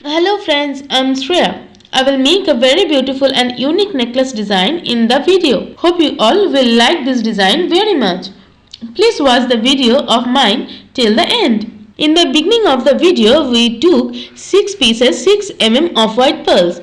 Hello friends, I'm Shreya. I will make a very beautiful and unique necklace design in the video. Hope you all will like this design very much. Please watch the video of mine till the end. In the beginning of the video, we took 6 pieces 6 of white pearls.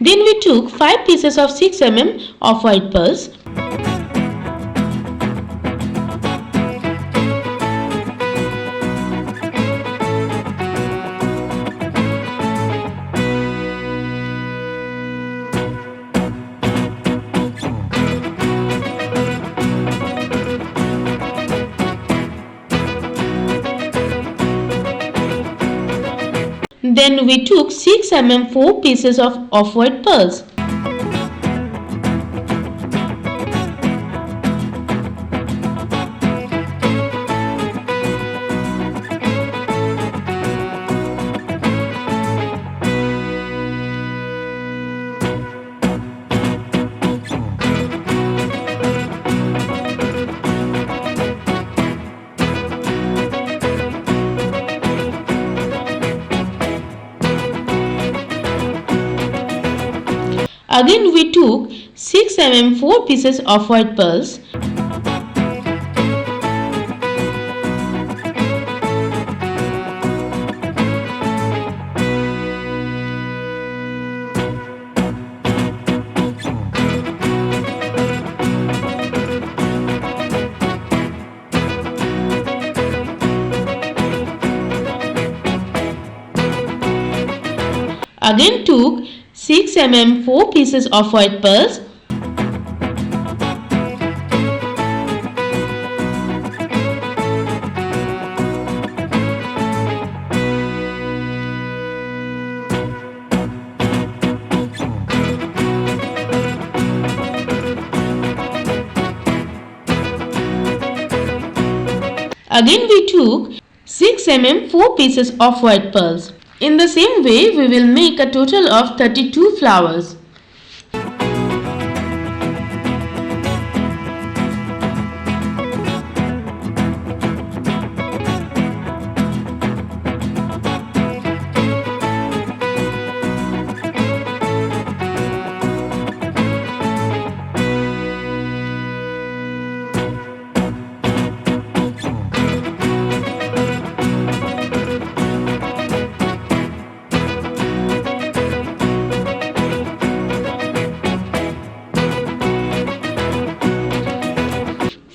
Then we took 5 pieces of 6 of white pearls. Then we took 6 4 pieces of off-white pearls. Again we took 6 4 pieces of white pearls. Again took 6 4 pieces of white pearls. Again we took 6 4 pieces of white pearls. In the same way, we will make a total of 32 flowers.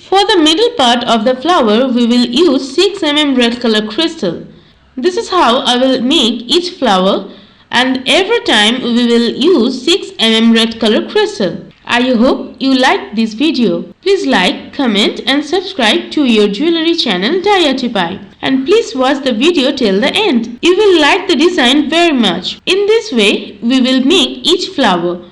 For the middle part of the flower, we will use 6 red color crystal. This is how I will make each flower, and every time we will use 6 red color crystal. I hope you liked this video. Please like, comment and subscribe to your jewelry channel DiyArtiePie. And please watch the video till the end. You will like the design very much. In this way, we will make each flower.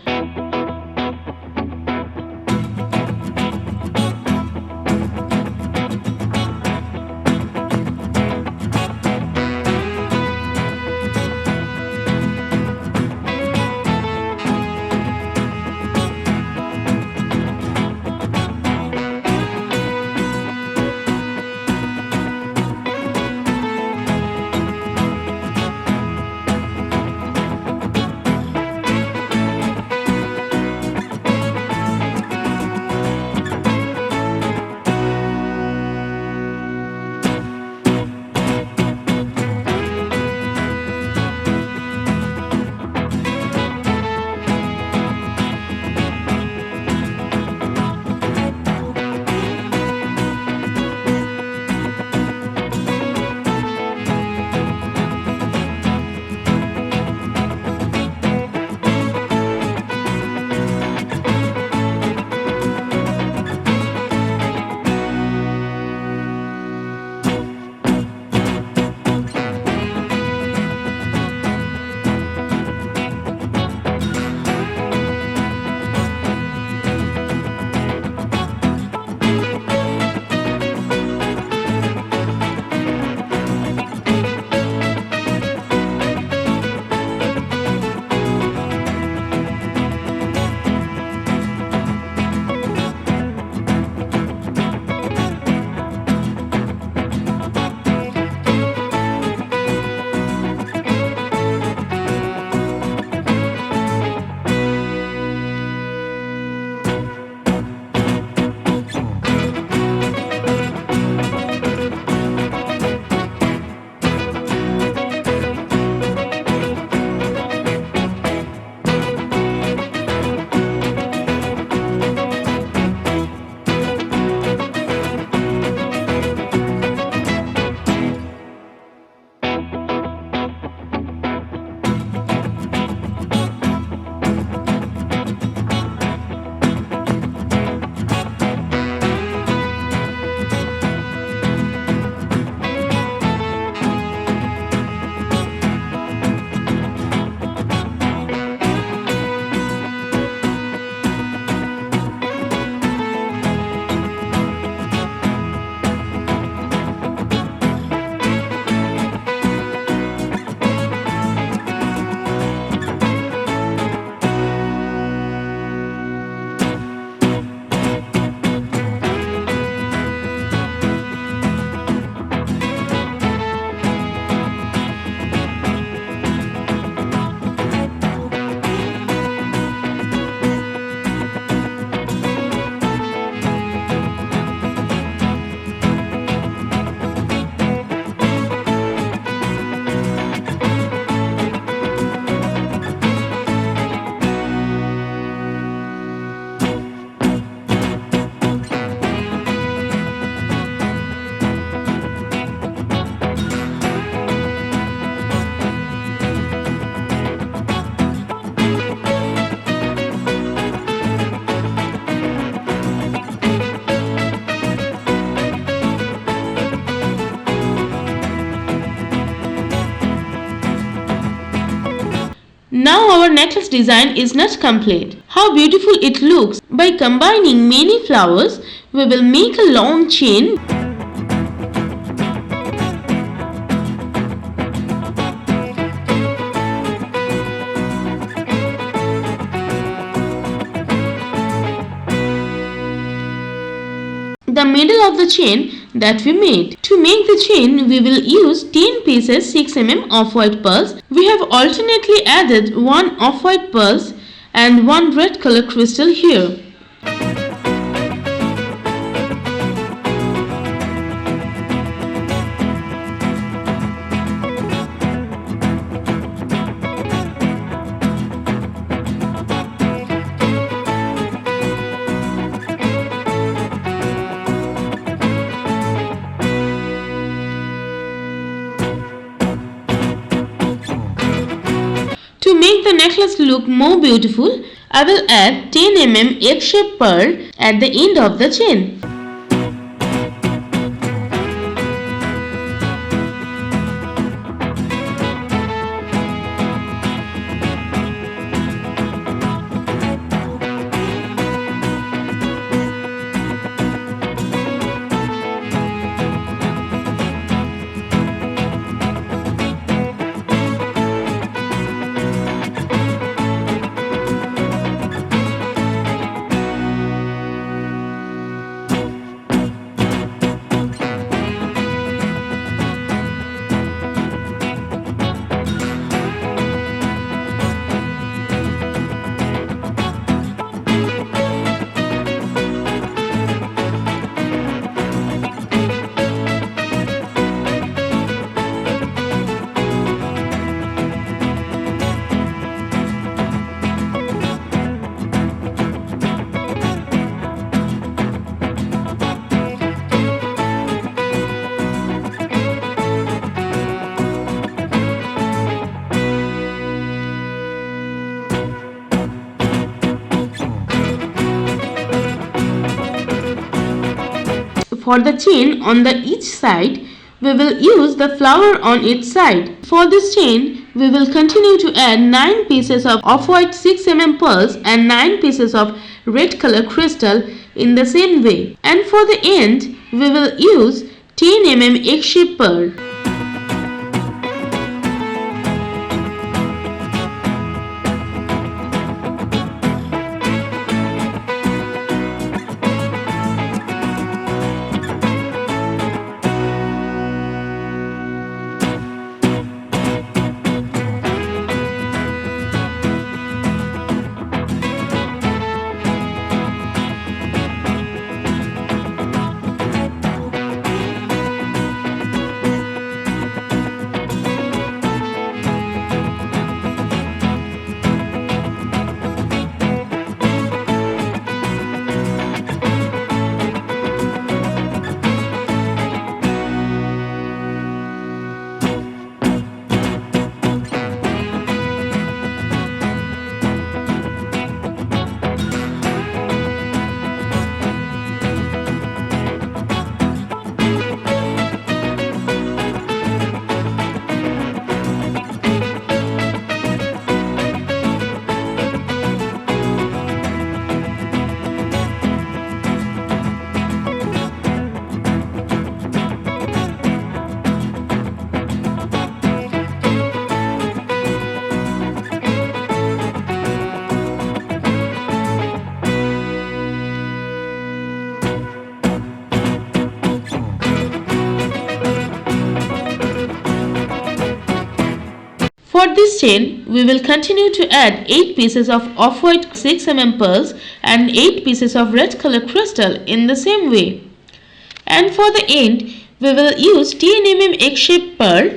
necklace design is not complete. How beautiful it looks! By combining many flowers, we will make a long chain. The middle of the chain that we made. To make the chain, we will use 10 pieces 6 mm off-white pearls. We have alternately added one off-white pearls and one red color crystal here. To make the necklace look more beautiful, I will add 10 mm egg-shaped pearl at the end of the chain. For the chain on the each side, we will use the flower on its side. For this chain, we will continue to add 9 pieces of off-white 6 mm pearls and 9 pieces of red color crystal in the same way. And for the end, we will use 10 mm egg-shaped pearl. For this chain, we will continue to add 8 pieces of off-white 6 mm pearls and 8 pieces of red color crystal in the same way. And for the end, we will use 10 mm egg-shaped pearl.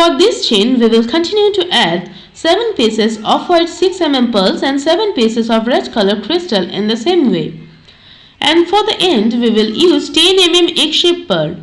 For this chain, we will continue to add 7 pieces of white 6 mm pearls and 7 pieces of red color crystal in the same way. And for the end, we will use 10 mm egg-shaped pearl.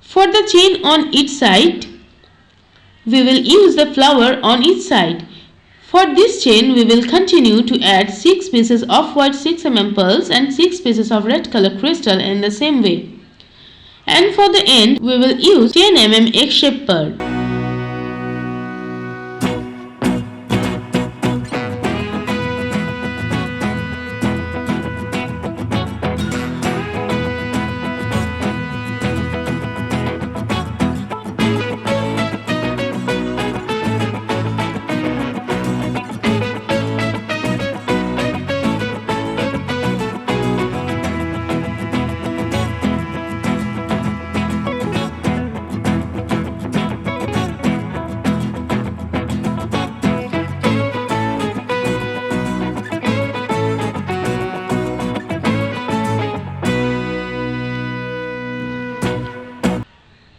For the chain on each side, we will use the flower on each side. For this chain, we will continue to add 6 pieces of white 6 mm pearls and 6 pieces of red color crystal in the same way. And for the end, we will use 10 mm egg-shaped pearl.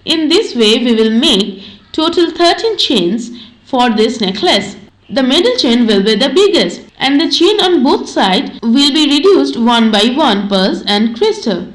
In this way, we will make total 13 chains for this necklace. The middle chain will be the biggest, and the chain on both sides will be reduced one by one pearls and crystal.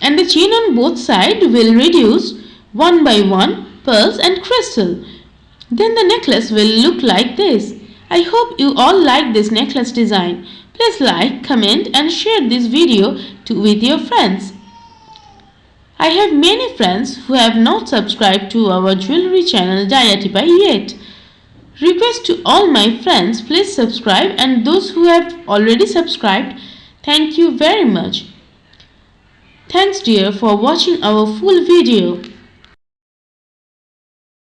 And the chain on both sides will reduce one by one pearls and crystal. Then the necklace will look like this. I hope you all like this necklace design. Please like, comment and share this video with your friends. I have many friends who have not subscribed to our jewelry channel DiyArtiePie yet. Request to all my friends, please subscribe, and those who have already subscribed, thank you very much. Thanks dear for watching our full video.